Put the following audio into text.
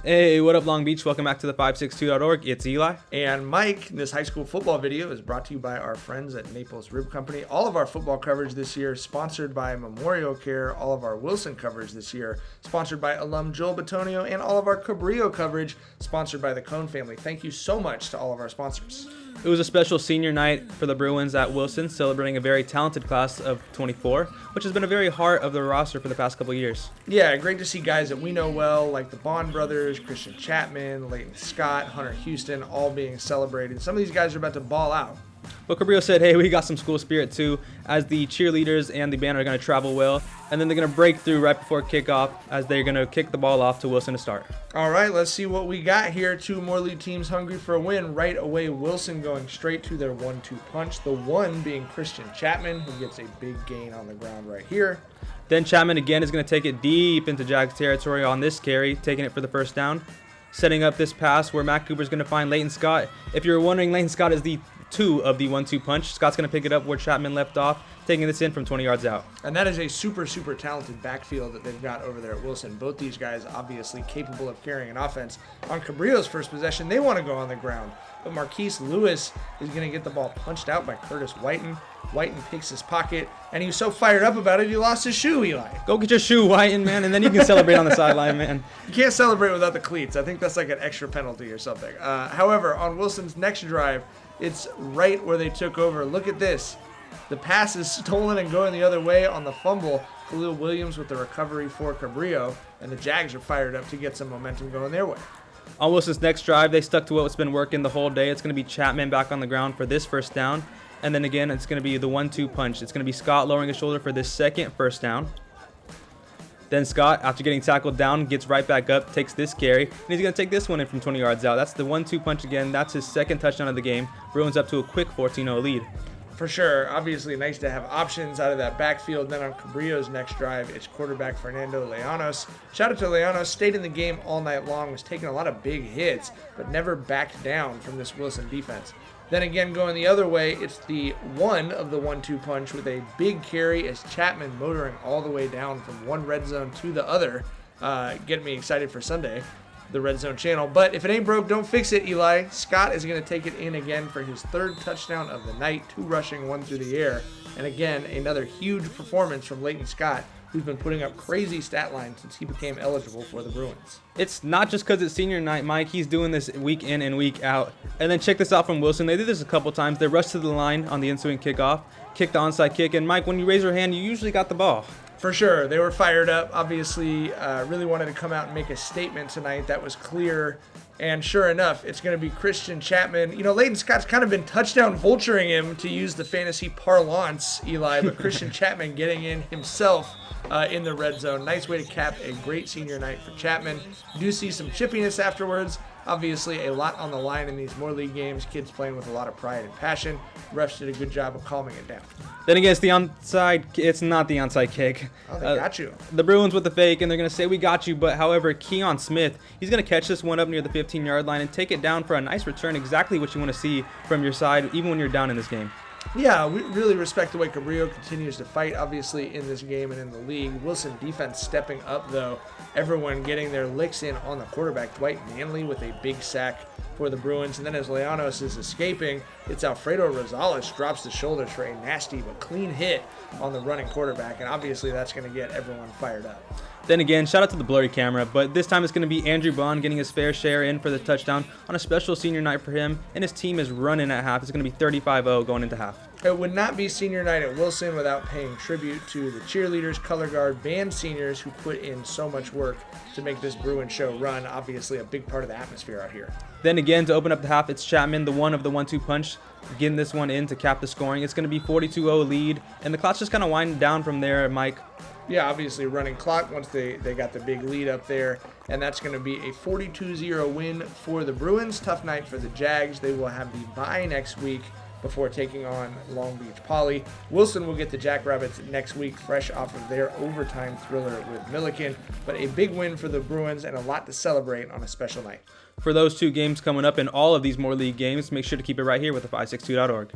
Hey, what up, Long Beach? Welcome back to the 562.org. It's Eli. And Mike. This high school football video is brought to you by our friends at Naples Rib Company. All of our football coverage this year sponsored by Memorial Care. All of our Wilson coverage this year sponsored by alum Joel Batonio. And all of our Cabrillo coverage sponsored by the Cone family. Thank you so much to all of our sponsors. It was a special senior night for the Bruins at Wilson, celebrating a very talented class of 24, which has been a very heart of the roster for the past couple of years. Yeah, great to see guys that we know well, like the Bond brothers, Christian Chapman, Leighton Scott, Hunter Houston, all being celebrated. Some of these guys are about to ball out. But Cabrillo said, hey, we got some school spirit too, as the cheerleaders and the band are going to travel well, and then they're going to break through right before kickoff as they're going to kick the ball off to Wilson to start. All right, let's see what we got here. Two more league teams hungry for a win. Right away, Wilson going straight to their 1-2 punch. The one being Christian Chapman, who gets a big gain on the ground right here. Then Chapman again is going to take it deep into Jags territory on this carry, taking it for the first down. Setting up this pass where Matt Cooper's going to find Leighton Scott. If you're wondering, Leighton Scott is the 2 of the 1-2 punch. Scott's going to pick it up where Chapman left off, taking this in from 20 yards out. And that is a super talented backfield that they've got over there at Wilson. Both these guys obviously capable of carrying an offense. On Cabrillo's first possession, they want to go on the ground. But Marquise Lewis is going to get the ball punched out by Curtis Whiten. Whiten picks his pocket, and he was so fired up about it, he lost his shoe, Eli. Go get your shoe, Whiten, man, and then you can celebrate on the sideline, man. You can't celebrate without the cleats. I think that's like an extra penalty or something. However, on Wilson's next drive, it's right where they took over. Look at this. The pass is stolen and going the other way on the fumble. Khalil Williams with the recovery for Cabrillo, and the Jags are fired up to get some momentum going their way. On Wilson's next drive, they stuck to what's been working the whole day. It's going to be Chapman back on the ground for this first down. And then again, it's going to be the 1-2 punch. It's going to be Scott lowering his shoulder for this second first down. Then Scott, after getting tackled down, gets right back up, takes this carry, and he's going to take this one in from 20 yards out. That's the 1-2 punch again. That's his second touchdown of the game. Bruins up to a quick 14-0 lead. For sure. Obviously, nice to have options out of that backfield. Then on Cabrillo's next drive, it's quarterback Fernando Leanos. Shout out to Leanos. Stayed in the game all night long, was taking a lot of big hits, but never backed down from this Wilson defense. Then again, going the other way, it's the one of the 1-2 punch with a big carry as Chapman motoring all the way down from one red zone to the other. Getting me excited for Sunday, the red zone channel. But if it ain't broke, don't fix it, Eli. Scott is going to take it in again for his third touchdown of the night, 2 rushing, 1 through the air. And again, another huge performance from Leighton Scott, who's been putting up crazy stat lines since he became eligible for the Bruins. It's not just because it's senior night, Mike. He's doing this week in and week out. And then check this out from Wilson. They did this a couple times. They rushed to the line on the ensuing kickoff, kicked the onside kick, and Mike, when you raise your hand, you usually got the ball. For sure. They were fired up. Obviously, really wanted to come out and make a statement tonight. That was clear. And sure enough, it's going to be Christian Chapman. You know, Leighton Scott's kind of been touchdown vulturing him, to use the fantasy parlance, Eli, but Christian Chapman getting in himself in the red zone. Nice way to cap a great senior night for Chapman. You do see some chippiness afterwards. Obviously, a lot on the line in these more league games. Kids playing with a lot of pride and passion. Refs did a good job of calming it down. Then again, it's not the onside kick. Oh, they got you. The Bruins with the fake, and they're going to say, we got you. But however, Keon Smith, he's going to catch this one up near the 15-yard line and take it down for a nice return. Exactly what you want to see from your side, even when you're down in this game. Yeah, we really respect the way Cabrillo continues to fight, obviously, in this game and in the league. Wilson defense stepping up, though. Everyone getting their licks in on the quarterback. Dwight Manley with a big sack for the Bruins. And then as Leanos is escaping, it's Alfredo Rosales drops the shoulders for a nasty but clean hit on the running quarterback. And obviously that's going to get everyone fired up. Then again, shout out to the blurry camera, but this time it's going to be Andrew Bond getting his fair share in for the touchdown on a special senior night for him, and his team is running at half. It's going to be 35-0 going into half. It would not be senior night at Wilson without paying tribute to the cheerleaders, color guard, band seniors who put in so much work to make this Bruin show run. Obviously a big part of the atmosphere out here. Then again, to open up the half, it's Chapman, the one of the 1-2 punch, getting this one in to cap the scoring. It's going to be 42-0 lead, and the clock's just kind of winding down from there, Mike. Yeah, obviously running clock once they got the big lead up there, and that's going to be a 42-0 win for the Bruins. Tough night for the Jags. They will have the bye next week before taking on Long Beach Poly. Wilson will get the Jackrabbits next week, fresh off of their overtime thriller with Milliken. But a big win for the Bruins and a lot to celebrate on a special night. For those 2 games coming up and all of these more league games, make sure to keep it right here with the 562.org.